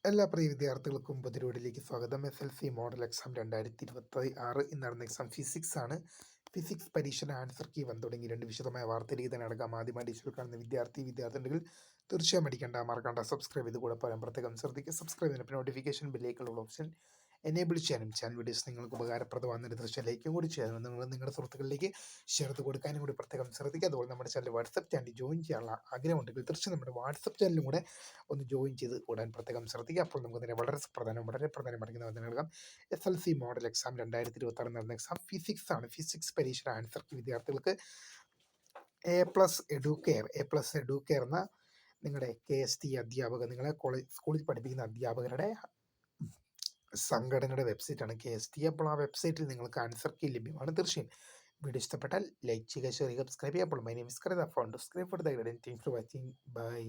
എല്ലാ പ്രിയ വിദ്യാർത്ഥികൾക്കും പുതിരോടിലേക്ക് സ്വാഗതം. SLC മോഡൽ എക്സാം 2026 ഇന്ന് നടന്ന എക്സാം ഫിസിക്സ് ആണ്. ഫിസിക്സ് പരീക്ഷയുടെ ആൻസർ കീ വന്നു തുടങ്ങി. രണ്ട് വിശദമായ വാർത്തയിലേക്ക് തന്നെ നടക്കാം. ആദ്യമായി ഡിജിറ്റൽ കാണുന്ന വിദ്യാർത്ഥികൾ തീർച്ചയായും അടിക്കേണ്ട മറക്കണ്ട സബ്സ്ക്രൈബ് ചെയ്ത് കൂടെ പറയാൻ പ്രത്യേകം ശ്രദ്ധിക്കുക. സബ്സ്ക്രൈബ് ചെയ്യുന്ന നോട്ടിഫിക്കേഷൻ ബില്ലേക്കുള്ള ഓപ്ഷൻ എനേബിൾ ചെയ്യാനും ചാനൽ വീഡിയോസ് നിങ്ങൾക്ക് ഉപകാരപ്രദമാകുന്ന ദൃശ്യം ലൈക്കും കൂടി ചെയ്യാനും നിങ്ങളുടെ സുഹൃത്തുക്കളിലേക്ക് ഷെയർ ചെയ്ത് കൊടുക്കാനും കൂടി പ്രത്യേകം ശ്രദ്ധിക്കുക. അതുപോലെ നമ്മുടെ ചാനൽ വാട്സപ്പ് ചാനൽ ജോയിൻ ചെയ്യാനുള്ള ആഗ്രഹമുണ്ടെങ്കിൽ തീർച്ചയായും നമ്മുടെ വാട്സപ്പ് ചാനലും കൂടെ ഒന്ന് ജോയിൻ ചെയ്ത് കൂടാൻ പ്രത്യേകം ശ്രദ്ധിക്കുക. അപ്പോൾ നമുക്ക് തന്നെ വളരെ പ്രധാനമായിരിക്കുന്ന വന്ദനം നൽകാം. SLC മോഡൽ എക്സാം 2026 നടന്ന എക്സാം ഫിസിക്സ് ആണ്. ഫിസിക്സ് പരീക്ഷയുടെ ആൻസർ വിദ്യാർത്ഥികൾക്ക് എ പ്ലസ് എഡ്യൂക്കെയർ എന്ന നിങ്ങളുടെ KST അധ്യാപകർ, നിങ്ങളെ സ്കൂളിൽ പഠിപ്പിക്കുന്ന അധ്യാപകരുടെ സംഘടനയുടെ വെബ്സൈറ്റാണ് KST. അപ്പോൾ ആ വെബ്സൈറ്റിൽ നിങ്ങൾക്ക് ആൻസർ കീ ലഭ്യമാണ്. തീർച്ചയായും വീഡിയോ ഇഷ്ടപ്പെട്ടാൽ ലൈക്ക് ചെയ്യുക, ഷെയർ ചെയ്യുക, സബ്സ്ക്രൈബ് ചെയ്യുക. അപ്പോൾ my name is Karitha phone to scribe for the guide. Thanks for watching. By.